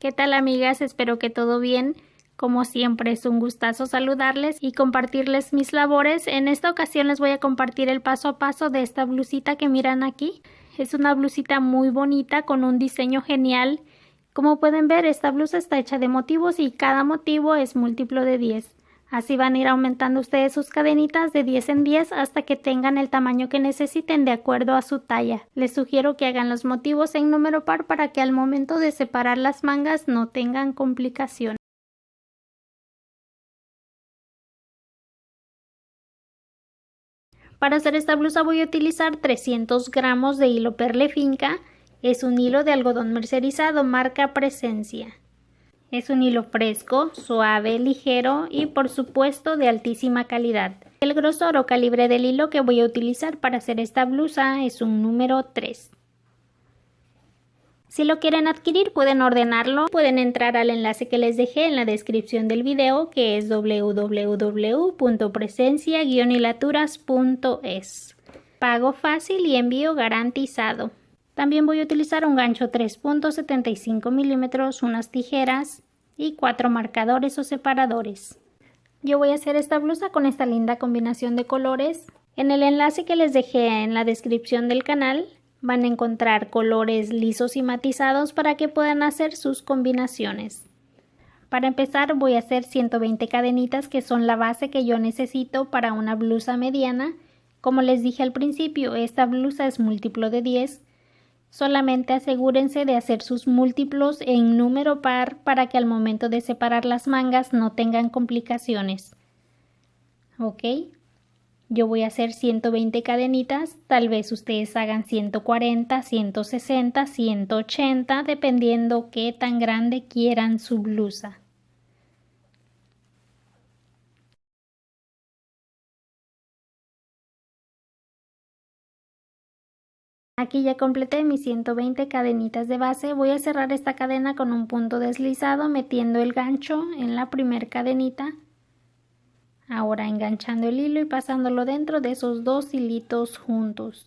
¿Qué tal, amigas? Espero que todo bien. Como siempre es un gustazo saludarles y compartirles mis labores. En esta ocasión les voy a compartir el paso a paso de esta blusita que miran aquí. Es una blusita muy bonita con un diseño genial. Como pueden ver, esta blusa está hecha de motivos y cada motivo es múltiplo de 10. Así van a ir aumentando ustedes sus cadenitas de 10 en 10 hasta que tengan el tamaño que necesiten de acuerdo a su talla. Les sugiero que hagan los motivos en número par para que al momento de separar las mangas no tengan complicación. Para hacer esta blusa voy a utilizar 300 gramos de hilo perle finca. Es un hilo de algodón mercerizado marca Presencia. Es un hilo fresco, suave, ligero y por supuesto de altísima calidad. El grosor o calibre del hilo que voy a utilizar para hacer esta blusa es un número 3. Si lo quieren adquirir pueden ordenarlo, pueden entrar al enlace que les dejé en la descripción del video, que es www.presencia-hilaturas.es. Pago fácil y envío garantizado. También voy a utilizar un gancho 3.75 milímetros, unas tijeras y 4 marcadores o separadores. Yo voy a hacer esta blusa con esta linda combinación de colores. En el enlace que les dejé en la descripción del canal van a encontrar colores lisos y matizados para que puedan hacer sus combinaciones. Para empezar voy a hacer 120 cadenitas, que son la base que yo necesito para una blusa mediana. Como les dije al principio, esta blusa es múltiplo de 10. Solamente asegúrense de hacer sus múltiplos en número par para que al momento de separar las mangas no tengan complicaciones. ¿Ok? Yo voy a hacer 120 cadenitas, tal vez ustedes hagan 140, 160, 180, dependiendo qué tan grande quieran su blusa. Aquí ya completé mis 120 cadenitas de base. Voy a cerrar esta cadena con un punto deslizado metiendo el gancho en la primera cadenita. Ahora enganchando el hilo y pasándolo dentro de esos dos hilitos juntos,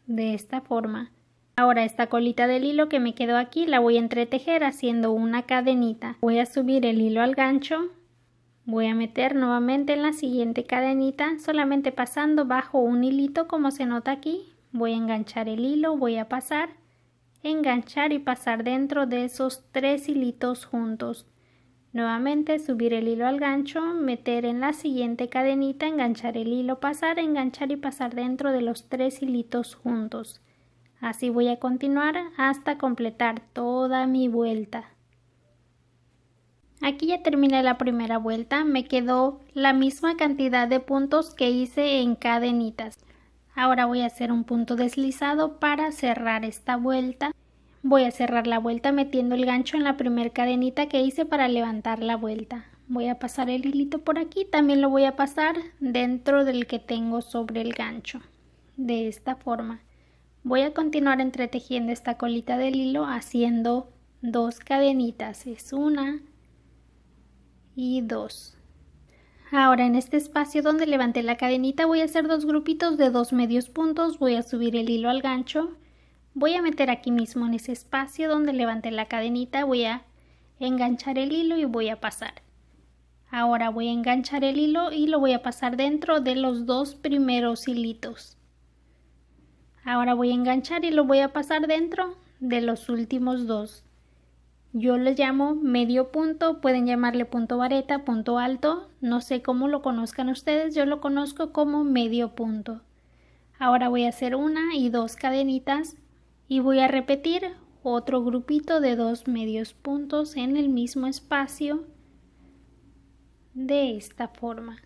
de esta forma. Ahora esta colita del hilo que me quedó aquí la voy a entretejer haciendo una cadenita. Voy a subir el hilo al gancho, voy a meter nuevamente en la siguiente cadenita, solamente pasando bajo un hilito como se nota aquí. Voy a enganchar el hilo, voy a pasar, enganchar y pasar dentro de esos 3 hilitos juntos. Nuevamente subir el hilo al gancho, meter en la siguiente cadenita, enganchar el hilo, pasar, enganchar y pasar dentro de los 3 hilitos juntos. Así voy a continuar hasta completar toda mi vuelta. Aquí ya terminé la primera vuelta, me quedó la misma cantidad de puntos que hice en cadenitas. Ahora voy a hacer un punto deslizado para cerrar esta vuelta. Voy a cerrar la vuelta metiendo el gancho en la primera cadenita que hice para levantar la vuelta. Voy a pasar el hilito por aquí, también lo voy a pasar dentro del que tengo sobre el gancho, de esta forma. Voy a continuar entretejiendo esta colita del hilo haciendo 2 cadenitas, es 1 y 2. Ahora en este espacio donde levanté la cadenita voy a hacer 2 grupitos de 2 medios puntos, voy a subir el hilo al gancho. Voy a meter aquí mismo en ese espacio donde levanté la cadenita, voy a enganchar el hilo y voy a pasar. Ahora voy a enganchar el hilo y lo voy a pasar dentro de los 2 primeros hilitos. Ahora voy a enganchar y lo voy a pasar dentro de los últimos 2. Yo le llamo medio punto, pueden llamarle punto vareta, punto alto, no sé cómo lo conozcan ustedes, yo lo conozco como medio punto. Ahora voy a hacer 1 y 2 cadenitas. Y voy a repetir otro grupito de 2 medios puntos en el mismo espacio de esta forma.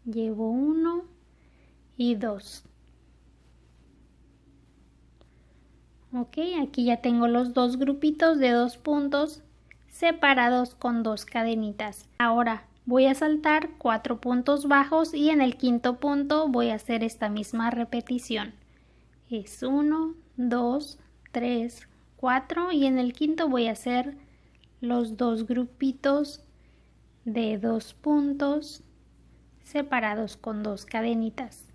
Llevo 1 y 2. Ok, aquí ya tengo los 2 grupitos de 2 puntos separados con 2 cadenitas. Ahora voy a saltar 4 puntos bajos y en el quinto punto voy a hacer esta misma repetición. Es 1, 2, 3, 4 y en el quinto voy a hacer los 2 grupitos de 2 puntos separados con 2 cadenitas.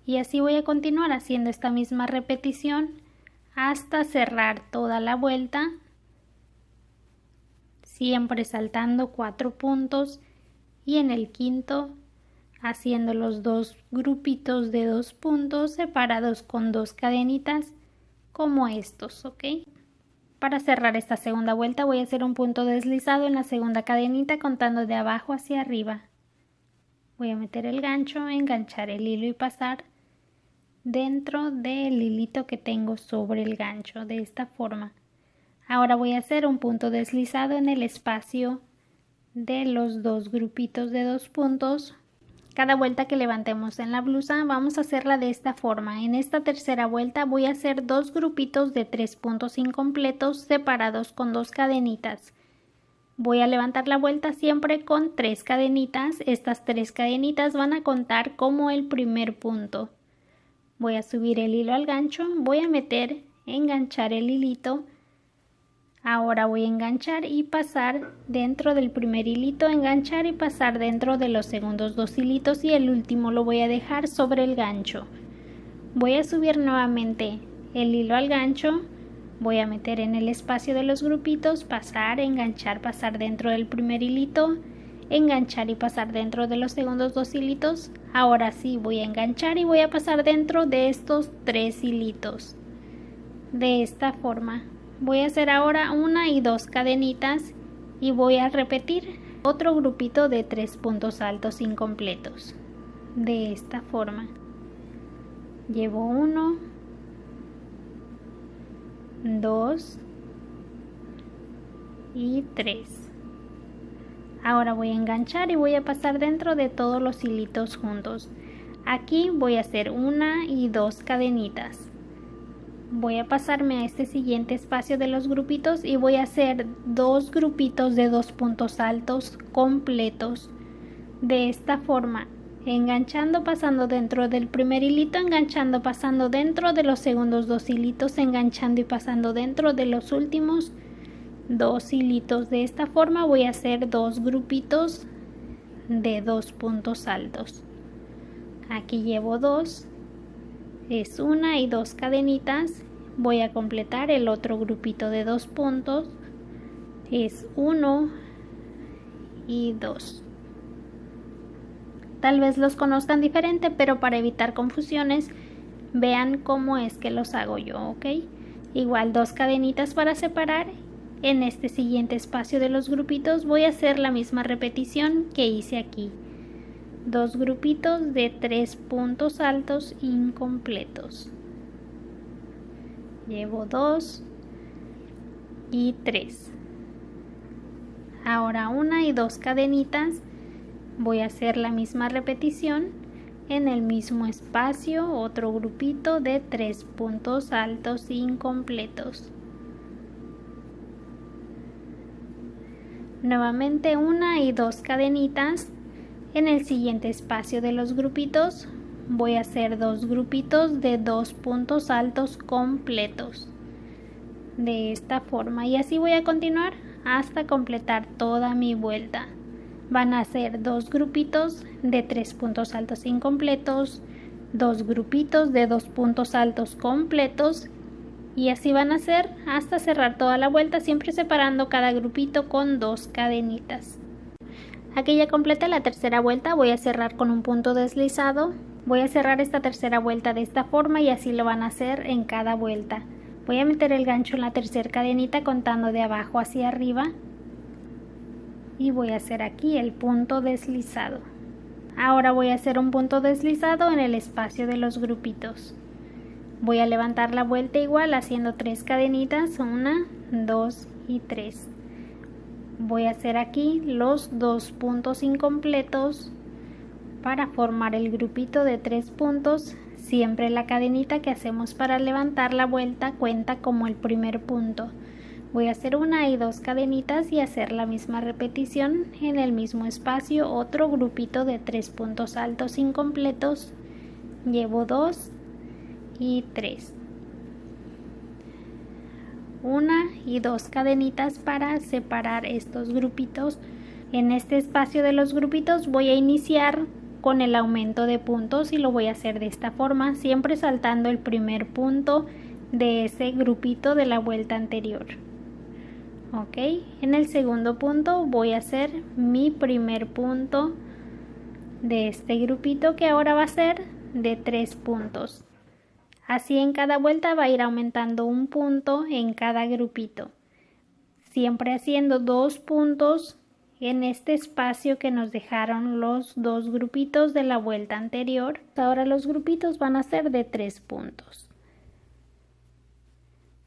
Y así voy a continuar haciendo esta misma repetición hasta cerrar toda la vuelta siempre saltando 4 puntos y en el quinto haciendo los 2 grupitos de 2 puntos separados con 2 cadenitas como estos, ¿ok? Para cerrar esta segunda vuelta voy a hacer un punto deslizado en la segunda cadenita contando de abajo hacia arriba. Voy a meter el gancho, enganchar el hilo y pasar dentro del hilito que tengo sobre el gancho de esta forma. Ahora voy a hacer un punto deslizado en el espacio de los 2 grupitos de 2 puntos. Cada vuelta que levantemos en la blusa vamos a hacerla de esta forma. En esta tercera vuelta voy a hacer 2 grupitos de 3 puntos incompletos separados con 2 cadenitas. Voy a levantar la vuelta siempre con 3 cadenitas. Estas 3 cadenitas van a contar como el primer punto. Voy a subir el hilo al gancho, voy a meter, enganchar el hilito. Ahora voy a enganchar y pasar dentro del primer hilito, enganchar y pasar dentro de los segundos 2 hilitos y el último lo voy a dejar sobre el gancho. Voy a subir nuevamente el hilo al gancho, voy a meter en el espacio de los grupitos, pasar, enganchar, pasar dentro del primer hilito, enganchar y pasar dentro de los segundos 2 hilitos. Ahora sí voy a enganchar y voy a pasar dentro de estos 3 hilitos. De esta forma. Voy a hacer ahora 1 y 2 cadenitas y voy a repetir otro grupito de 3 puntos altos incompletos. De esta forma. Llevo 1, 2 y 3. Ahora voy a enganchar y voy a pasar dentro de todos los hilitos juntos. Aquí voy a hacer 1 y 2 cadenitas. Voy a pasarme a este siguiente espacio de los grupitos y voy a hacer 2 grupitos de 2 puntos altos completos. De esta forma, enganchando, pasando dentro del primer hilito, enganchando, pasando dentro de los segundos 2 hilitos, enganchando y pasando dentro de los últimos 2 hilitos. De esta forma voy a hacer 2 grupitos de 2 puntos altos. Aquí llevo 2, es 1 y 2 cadenitas. Voy a completar el otro grupito de 2 puntos, es 1 y 2. Tal vez los conozcan diferente, pero para evitar confusiones vean cómo es que los hago yo, ¿ok? Igual 2 cadenitas para separar. En este siguiente espacio de los grupitos voy a hacer la misma repetición que hice aquí. 2 grupitos de 3 puntos altos incompletos. Llevo 2 y 3. Ahora 1 y 2 cadenitas. Voy a hacer la misma repetición en el mismo espacio, otro grupito de 3 puntos altos incompletos. Nuevamente 1 y 2 cadenitas. En el siguiente espacio de los grupitos voy a hacer 2 grupitos de 2 puntos altos completos. De esta forma, y así voy a continuar hasta completar toda mi vuelta. Van a ser 2 grupitos de 3 puntos altos incompletos, 2 grupitos de 2 puntos altos completos, y así van a hacer hasta cerrar toda la vuelta, siempre separando cada grupito con 2 cadenitas. Aquí ya completé la tercera vuelta, voy a cerrar con un punto deslizado. Voy a cerrar esta tercera vuelta de esta forma y así lo van a hacer en cada vuelta. Voy a meter el gancho en la tercera cadenita contando de abajo hacia arriba. Y voy a hacer aquí el punto deslizado. Ahora voy a hacer un punto deslizado en el espacio de los grupitos. Voy a levantar la vuelta igual haciendo 3 cadenitas, 1, 2 y 3. Voy a hacer aquí los 2 puntos incompletos para formar el grupito de 3 puntos. Siempre la cadenita que hacemos para levantar la vuelta cuenta como el primer punto. Voy a hacer 1 y 2 cadenitas y hacer la misma repetición en el mismo espacio, otro grupito de 3 puntos altos incompletos. Llevo 2 y 3. 1 y 2 cadenitas para separar estos grupitos. En este espacio de los grupitos voy a iniciar con el aumento de puntos y lo voy a hacer de esta forma, siempre saltando el primer punto de ese grupito de la vuelta anterior. Ok, en el segundo punto voy a hacer mi primer punto de este grupito, que ahora va a ser de 3 puntos. Así en cada vuelta va a ir aumentando un punto en cada grupito, siempre haciendo 2 puntos en este espacio que nos dejaron los 2 grupitos de la vuelta anterior. Ahora los grupitos van a ser de 3 puntos.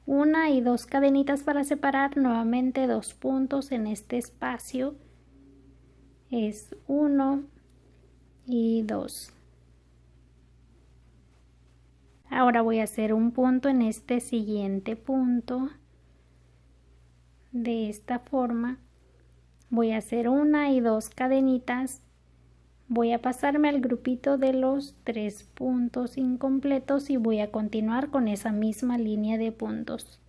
Una y 2 cadenitas para separar, nuevamente 2 puntos en este espacio. Es 1 y 2. Ahora voy a hacer un punto en este siguiente punto. De esta forma voy a hacer una y 2 cadenitas. Voy a pasarme al grupito de los 3 puntos incompletos y voy a continuar con esa misma línea de puntos.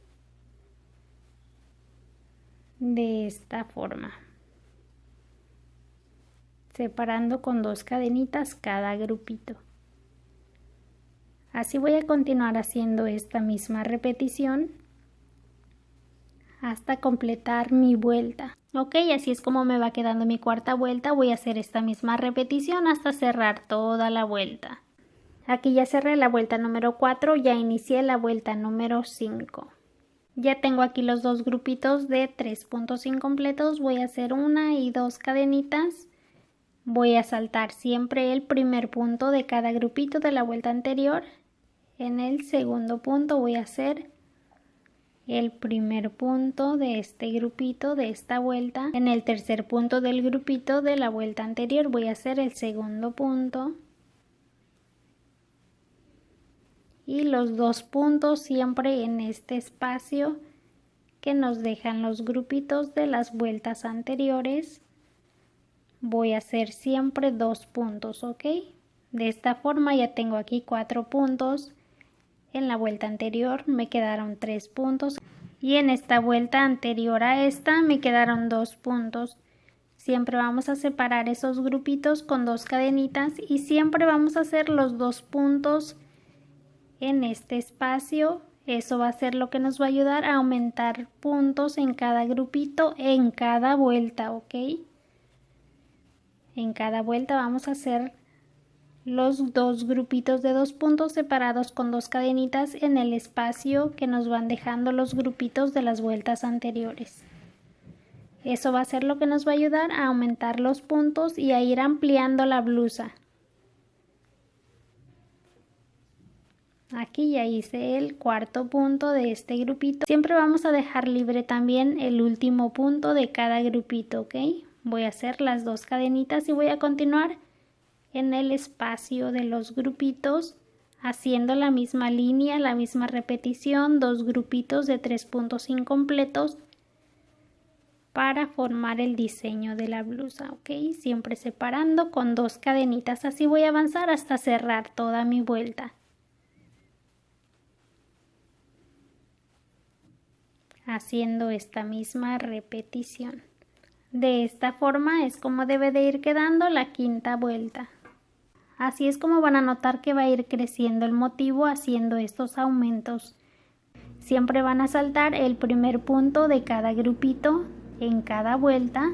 De esta forma. Separando con 2 cadenitas cada grupito. Así voy a continuar haciendo esta misma repetición hasta completar mi vuelta. Ok, así es como me va quedando mi cuarta vuelta. Voy a hacer esta misma repetición hasta cerrar toda la vuelta. Aquí ya cerré la vuelta número 4, ya inicié la vuelta número 5. Ya tengo aquí los 2 grupitos de 3 puntos incompletos. Voy a hacer una y 2 cadenitas. Voy a saltar siempre el primer punto de cada grupito de la vuelta anterior. En el segundo punto voy a hacer el primer punto de este grupito de esta vuelta. En el tercer punto del grupito de la vuelta anterior voy a hacer el segundo punto. Y los 2 puntos siempre en este espacio que nos dejan los grupitos de las vueltas anteriores. Voy a hacer siempre 2 puntos, ¿ok? De esta forma ya tengo aquí 4 puntos. En la vuelta anterior me quedaron 3 puntos y en esta vuelta anterior a esta me quedaron 2 puntos. Siempre vamos a separar esos grupitos con 2 cadenitas y siempre vamos a hacer los 2 puntos en este espacio. Eso va a ser lo que nos va a ayudar a aumentar puntos en cada grupito en cada vuelta, ¿ok? En cada vuelta vamos a hacer los 2 grupitos de 2 puntos separados con 2 cadenitas en el espacio que nos van dejando los grupitos de las vueltas anteriores. Eso va a ser lo que nos va a ayudar a aumentar los puntos y a ir ampliando la blusa. Aquí ya hice el cuarto punto de este grupito. Siempre vamos a dejar libre también el último punto de cada grupito, ¿ok? Voy a hacer las 2 cadenitas y voy a continuar en el espacio de los grupitos haciendo la misma línea, la misma repetición, 2 grupitos de 3 puntos incompletos para formar el diseño de la blusa, ¿ok? Siempre separando con 2 cadenitas. Así voy a avanzar hasta cerrar toda mi vuelta. Haciendo esta misma repetición. De esta forma es como debe de ir quedando la quinta vuelta. Así es como van a notar que va a ir creciendo el motivo haciendo estos aumentos. Siempre van a saltar el primer punto de cada grupito en cada vuelta.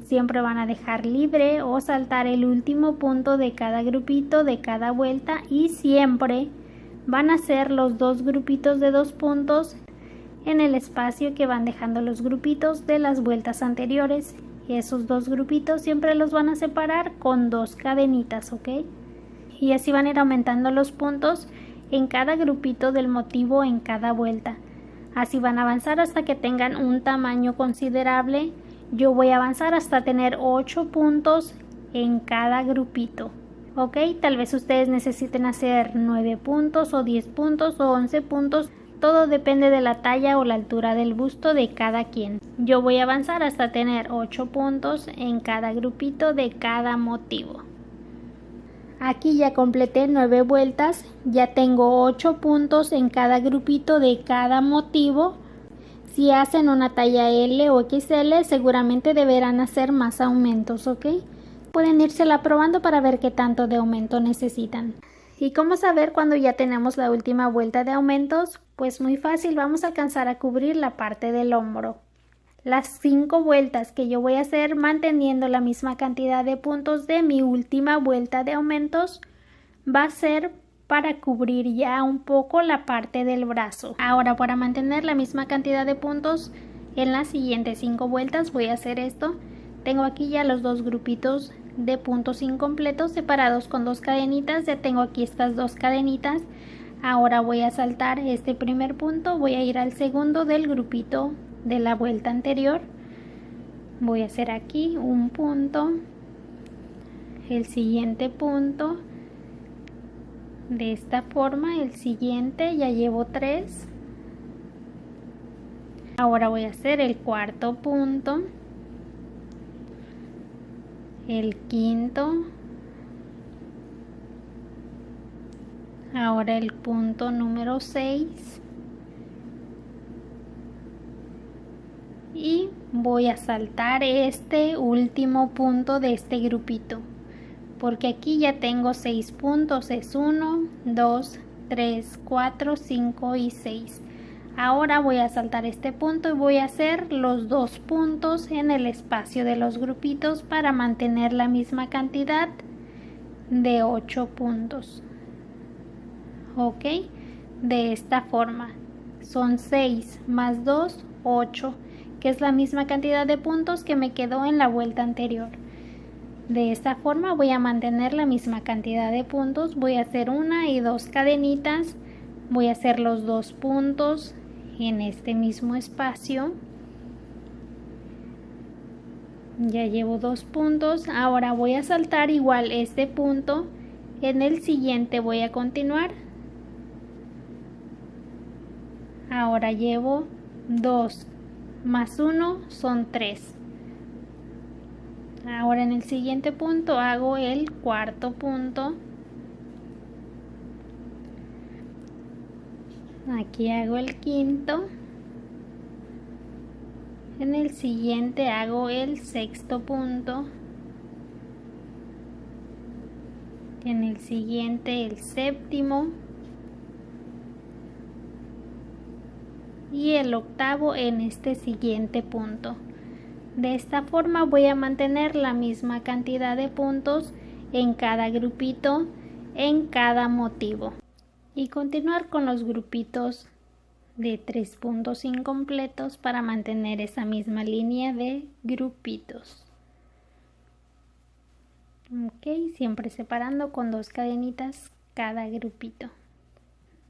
Siempre van a dejar libre o saltar el último punto de cada grupito de cada vuelta y siempre van a hacer los 2 grupitos de 2 puntos en el espacio que van dejando los grupitos de las vueltas anteriores. Esos 2 grupitos siempre los van a separar con 2 cadenitas, ¿ok? Y así van a ir aumentando los puntos en cada grupito del motivo en cada vuelta. Así van a avanzar hasta que tengan un tamaño considerable. Yo voy a avanzar hasta tener 8 puntos en cada grupito, ¿ok? Tal vez ustedes necesiten hacer 9 puntos o 10 puntos o 11 puntos. Todo depende de la talla o la altura del busto de cada quien. Yo voy a avanzar hasta tener 8 puntos en cada grupito de cada motivo. Aquí ya completé 9 vueltas, ya tengo 8 puntos en cada grupito de cada motivo. Si hacen una talla L o XL, seguramente deberán hacer más aumentos, ¿ok? Pueden írsela probando para ver qué tanto de aumento necesitan. ¿Y cómo saber cuando ya tenemos la última vuelta de aumentos? Pues muy fácil, vamos a alcanzar a cubrir la parte del hombro. las 5 vueltas que yo voy a hacer manteniendo la misma cantidad de puntos de mi última vuelta de aumentos va a ser para cubrir ya un poco la parte del brazo. Ahora, para mantener la misma cantidad de puntos en las siguientes 5 vueltas voy a hacer esto. Tengo aquí ya los dos grupitos de puntos incompletos separados con 2 cadenitas. Ya tengo aquí estas 2 cadenitas. Ahora voy a saltar este primer punto, voy a ir al segundo del grupito de la vuelta anterior. Voy a hacer aquí un punto, el siguiente punto, de esta forma, el siguiente, ya llevo 3. Ahora voy a hacer el cuarto punto, el quinto, ahora el punto número 6 y voy a saltar este último punto de este grupito, porque aquí ya tengo 6 puntos, es 1, 2, 3, 4, 5 y 6. Ahora voy a saltar este punto y voy a hacer los 2 puntos en el espacio de los grupitos para mantener la misma cantidad de 8 puntos. Ok, de esta forma son 6 más 2, 8, que es la misma cantidad de puntos que me quedó en la vuelta anterior. De esta forma voy a mantener la misma cantidad de puntos, voy a hacer 1 y 2 cadenitas, voy a hacer los 2 puntos en este mismo espacio. Ya llevo 2 puntos, ahora voy a saltar igual este punto, en el siguiente voy a continuar. Ahora llevo 2 más 1 son 3. Ahora en el siguiente punto hago el cuarto punto. Aquí hago el quinto. En el siguiente hago el sexto punto. En el siguiente el séptimo. Y el octavo en este siguiente punto. De esta forma voy a mantener la misma cantidad de puntos en cada grupito, en cada motivo. Y continuar con los grupitos de 3 puntos incompletos para mantener esa misma línea de grupitos. Ok, siempre separando con 2 cadenitas cada grupito.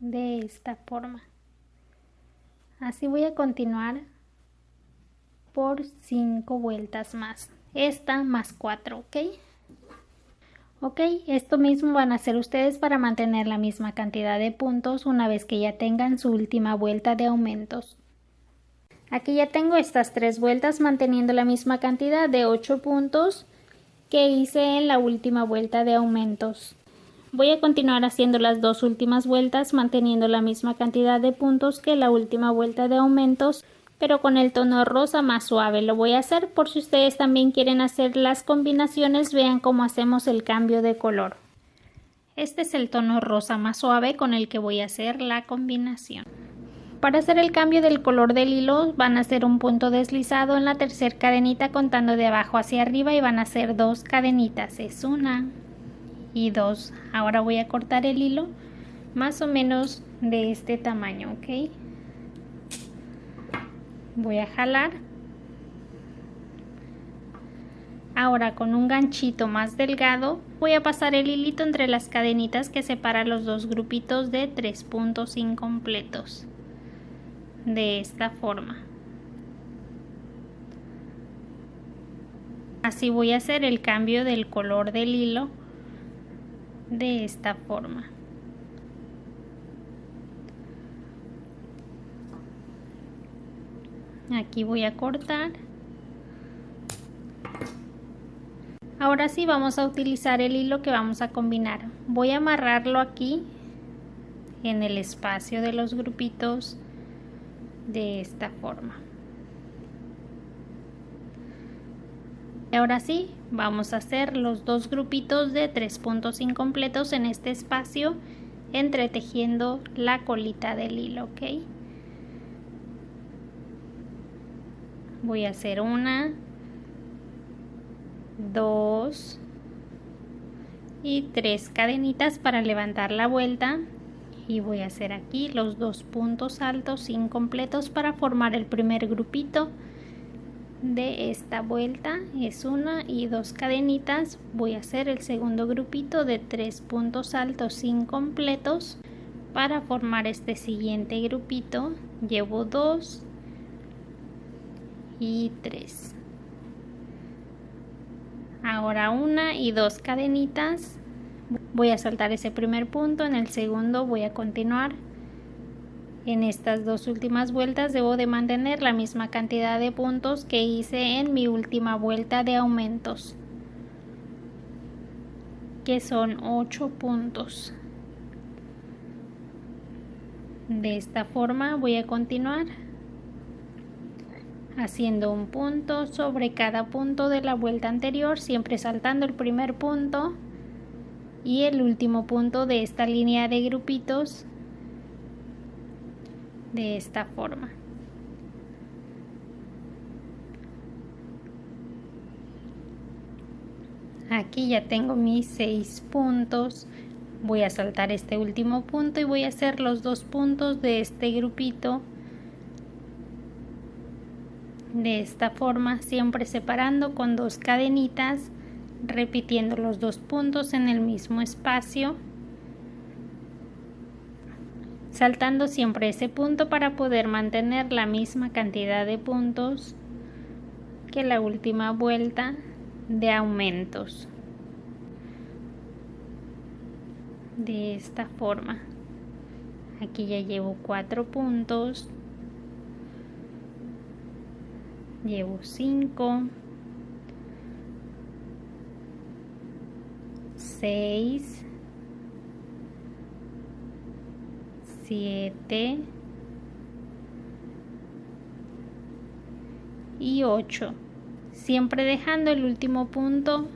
De esta forma. Así voy a continuar por 5 vueltas más, esta más 4, ¿ok? Ok, esto mismo van a hacer ustedes para mantener la misma cantidad de puntos una vez que ya tengan su última vuelta de aumentos. Aquí ya tengo estas 3 vueltas manteniendo la misma cantidad de 8 puntos que hice en la última vuelta de aumentos. Voy a continuar haciendo las 2 últimas vueltas manteniendo la misma cantidad de puntos que la última vuelta de aumentos, pero con el tono rosa más suave. Lo voy a hacer por si ustedes también quieren hacer las combinaciones, vean cómo hacemos el cambio de color. Este es el tono rosa más suave con el que voy a hacer la combinación. Para hacer el cambio del color del hilo van a hacer un punto deslizado en la tercera cadenita contando de abajo hacia arriba y van a hacer 2 cadenitas, es 1 y 2. Ahora voy a cortar el hilo más o menos de este tamaño, ¿ok? Voy a jalar. Ahora con un ganchito más delgado voy a pasar el hilito entre las cadenitas que separan los 2 grupitos de 3 puntos incompletos. De esta forma. Así voy a hacer el cambio del color del hilo de esta forma. Aquí voy a cortar. Ahora sí vamos a utilizar el hilo que vamos a combinar. Voy a amarrarlo aquí en el espacio de los grupitos de esta forma. Y ahora sí vamos a hacer los 2 grupitos de 3 puntos incompletos en este espacio, entretejiendo la colita del hilo, ¿ok? Voy a hacer 1, 2 y 3 cadenitas para levantar la vuelta, y voy a hacer aquí los 2 puntos altos incompletos para formar el primer grupito de esta vuelta. Es 1 y 2 cadenitas. Voy a hacer el segundo grupito de 3 puntos altos incompletos para formar este siguiente grupito. Llevo 2 y 3. Ahora 1 y 2 cadenitas. Voy a saltar ese primer punto. En el segundo voy a continuar. En estas dos últimas vueltas debo de mantener la misma cantidad de puntos que hice en mi última vuelta de aumentos, que son 8 puntos. De esta forma voy a continuar haciendo un punto sobre cada punto de la vuelta anterior, siempre saltando el primer punto y el último punto de esta línea de grupitos, de esta forma. Aquí ya tengo mis 6 puntos. Voy a saltar este último punto y voy a hacer los 2 puntos de este grupito de esta forma, siempre separando con 2 cadenitas, repitiendo los 2 puntos en el mismo espacio, saltando siempre ese punto para poder mantener la misma cantidad de puntos que la última vuelta de aumentos. De esta forma. Aquí ya llevo 4 puntos, llevo 5, 6, 7 y 8, siempre dejando el último punto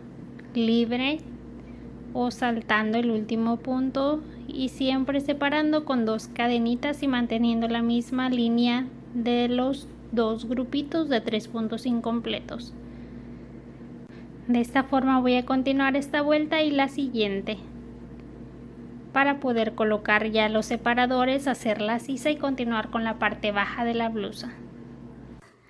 libre o saltando el último punto y siempre separando con 2 cadenitas y manteniendo la misma línea de los 2 grupitos de 3 puntos incompletos. De esta forma voy a continuar esta vuelta y la siguiente para poder colocar ya los separadores, hacer la sisa y continuar con la parte baja de la blusa.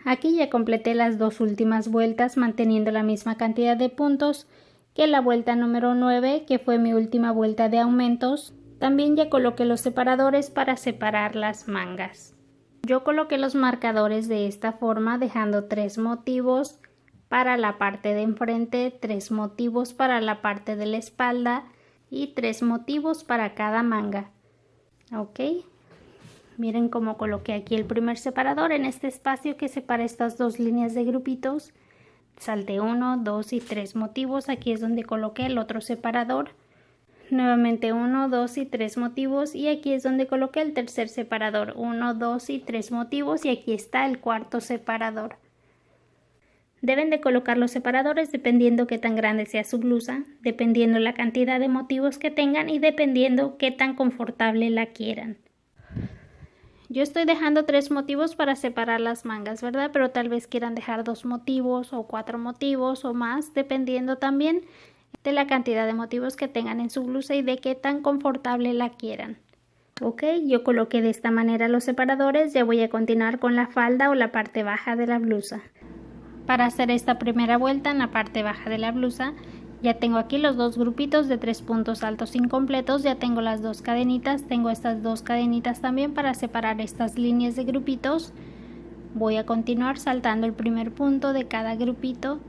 Aquí ya completé las 2 últimas vueltas manteniendo la misma cantidad de puntos que la vuelta número 9, que fue mi última vuelta de aumentos. También ya coloqué los separadores para separar las mangas. Yo coloqué los marcadores de esta forma, dejando 3 motivos para la parte de enfrente, 3 motivos para la parte de la espalda y 3 motivos para cada manga. Ok, miren cómo coloqué aquí el primer separador en este espacio que separa estas 2 líneas de grupitos. Salté 1, 2 y 3 motivos. Aquí es donde coloqué el otro separador. Nuevamente 1, 2 y 3 motivos, y aquí es donde coloqué el tercer separador. 1, 2 y 3 motivos, y aquí está el cuarto separador. Deben de colocar los separadores dependiendo qué tan grande sea su blusa, dependiendo la cantidad de motivos que tengan y dependiendo qué tan confortable la quieran. Yo estoy dejando 3 motivos para separar las mangas, ¿verdad? Pero tal vez quieran dejar 2 motivos o 4 motivos o más, dependiendo también de la cantidad de motivos que tengan en su blusa y de qué tan confortable la quieran. Ok, yo coloqué de esta manera los separadores. Ya voy a continuar con la falda o la parte baja de la blusa. Para hacer esta primera vuelta en la parte baja de la blusa, ya tengo aquí los 2 grupitos de 3 puntos altos incompletos, ya tengo las 2 cadenitas, tengo estas 2 cadenitas también para separar estas líneas de grupitos. Voy a continuar saltando el primer punto de cada grupito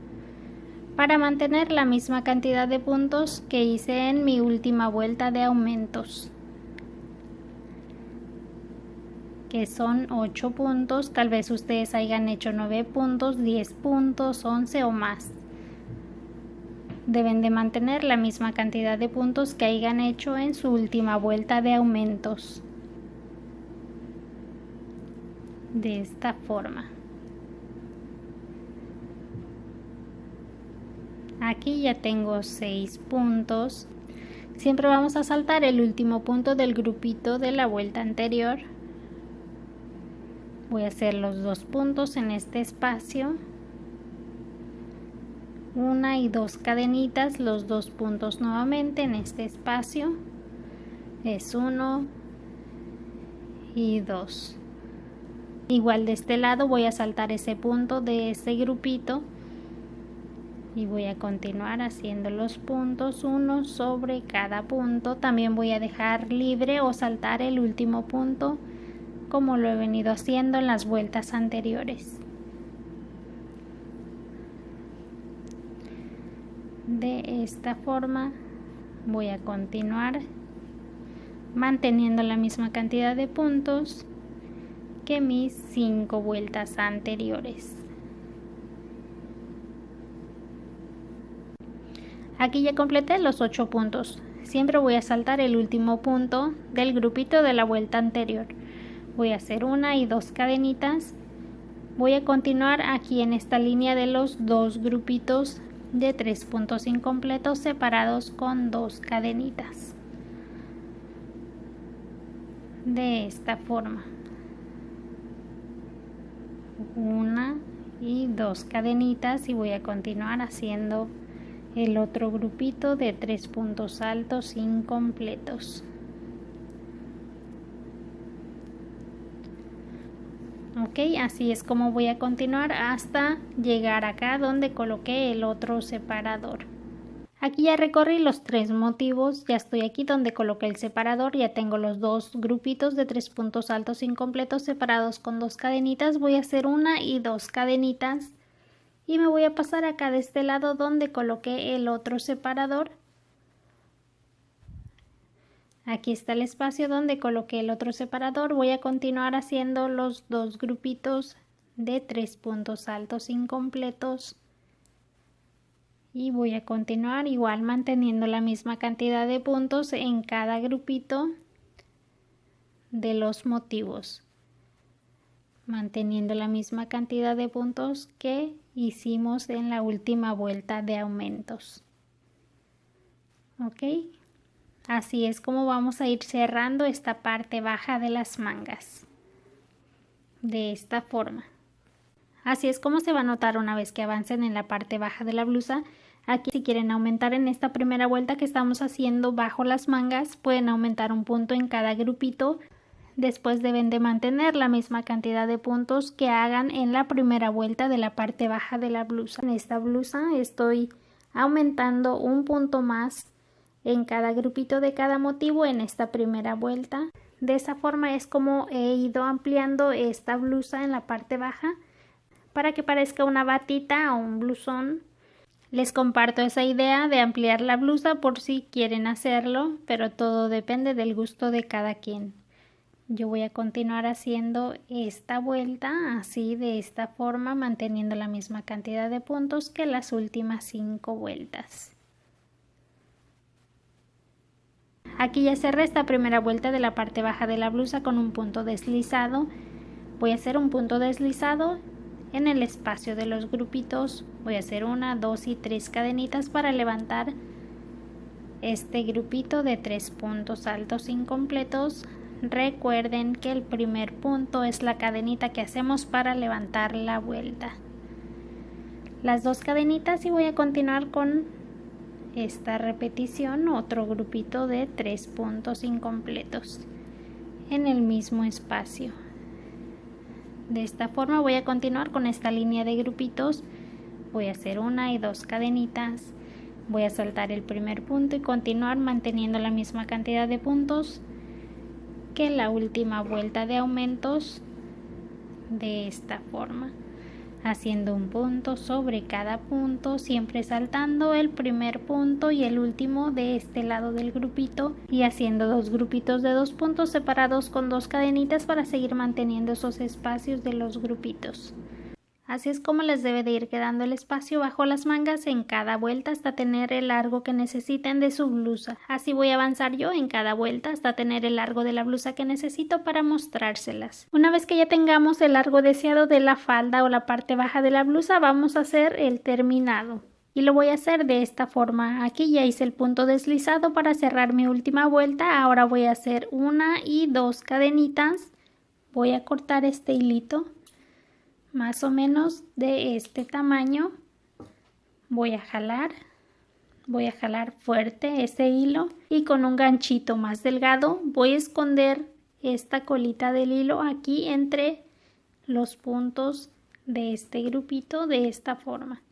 para mantener la misma cantidad de puntos que hice en mi última vuelta de aumentos, que son 8 puntos. Tal vez ustedes hayan hecho 9 puntos, 10 puntos, 11 o más. Deben de mantener la misma cantidad de puntos que hayan hecho en su última vuelta de aumentos. De esta forma. Aquí ya tengo 6 puntos. Siempre vamos a saltar el último punto del grupito de la vuelta anterior. Voy a hacer los 2 puntos en este espacio, una y 2 cadenitas, los 2 puntos nuevamente en este espacio, es 1 y 2. Igual de este lado voy a saltar ese punto de ese grupito y voy a continuar haciendo los puntos uno sobre cada punto. También voy a dejar libre o saltar el último punto como lo he venido haciendo en las vueltas anteriores. De esta forma voy a continuar manteniendo la misma cantidad de puntos que mis 5 vueltas anteriores. Aquí ya completé los 8 puntos. Siempre voy a saltar el último punto del grupito de la vuelta anterior. Voy a hacer una y 2 cadenitas. Voy a continuar aquí en esta línea de los 2 grupitos de 3 puntos incompletos separados con 2 cadenitas. De esta forma. Una y 2 cadenitas y voy a continuar haciendo el otro grupito de 3 puntos altos incompletos. Ok, así es como voy a continuar hasta llegar acá donde coloqué el otro separador. Aquí ya recorrí los 3 motivos, ya estoy aquí donde coloqué el separador, ya tengo los 2 grupitos de 3 puntos altos incompletos separados con 2 cadenitas. Voy a hacer una y 2 cadenitas y me voy a pasar acá de este lado donde coloqué el otro separador. Aquí está el espacio donde coloqué el otro separador. Voy a continuar haciendo los 2 grupitos de 3 puntos altos incompletos y voy a continuar igual manteniendo la misma cantidad de puntos en cada grupito de los motivos, manteniendo la misma cantidad de puntos que hicimos en la última vuelta de aumentos. Ok, así es como vamos a ir cerrando esta parte baja de las mangas, de esta forma. Así es como se va a notar una vez que avancen en la parte baja de la blusa. Aquí, si quieren aumentar en esta primera vuelta que estamos haciendo bajo las mangas, pueden aumentar un punto en cada grupito. Después deben de mantener la misma cantidad de puntos que hagan en la primera vuelta de la parte baja de la blusa. En esta blusa estoy aumentando un punto más en cada grupito de cada motivo en esta primera vuelta. De esa forma es como he ido ampliando esta blusa en la parte baja para que parezca una batita o un blusón. Les comparto esa idea de ampliar la blusa por si quieren hacerlo, pero todo depende del gusto de cada quien. Yo voy a continuar haciendo esta vuelta así, de esta forma, manteniendo la misma cantidad de puntos que las últimas 5 vueltas. Aquí ya cerré esta primera vuelta de la parte baja de la blusa con un punto deslizado. Voy a hacer un punto deslizado en el espacio de los grupitos. Voy a hacer 1, 2 y 3 cadenitas para levantar este grupito de 3 puntos altos incompletos. Recuerden que el primer punto es la cadenita que hacemos para levantar la vuelta. Las 2 cadenitas y voy a continuar con esta repetición, otro grupito de 3 puntos incompletos en el mismo espacio. De esta forma voy a continuar con esta línea de grupitos. Voy a hacer 1 y 2 cadenitas, voy a saltar el primer punto y continuar manteniendo la misma cantidad de puntos que la última vuelta de aumentos, de esta forma, haciendo un punto sobre cada punto, siempre saltando el primer punto y el último de este lado del grupito y haciendo 2 grupitos de 2 puntos separados con 2 cadenitas para seguir manteniendo esos espacios de los grupitos. Así es como les debe de ir quedando el espacio bajo las mangas en cada vuelta hasta tener el largo que necesiten de su blusa. Así voy a avanzar yo en cada vuelta hasta tener el largo de la blusa que necesito para mostrárselas. Una vez que ya tengamos el largo deseado de la falda o la parte baja de la blusa, vamos a hacer el terminado. Y lo voy a hacer de esta forma. Aquí ya hice el punto deslizado para cerrar mi última vuelta. Ahora voy a hacer 1 y 2 cadenitas Voy a cortar este hilito más o menos de este tamaño. Voy a jalar fuerte ese hilo y con un ganchito más delgado voy a esconder esta colita del hilo aquí entre los puntos de este grupito de esta forma.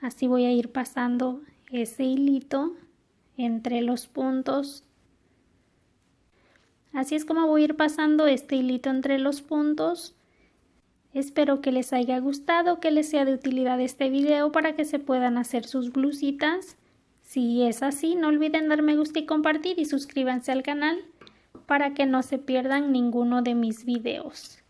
Así voy a ir pasando ese hilito entre los puntos. Así es como voy a ir pasando este hilito entre los puntos. Espero que les haya gustado, que les sea de utilidad este video para que se puedan hacer sus blusitas. Si es así, no olviden dar me gusta y compartir y suscríbanse al canal para que no se pierdan ninguno de mis videos.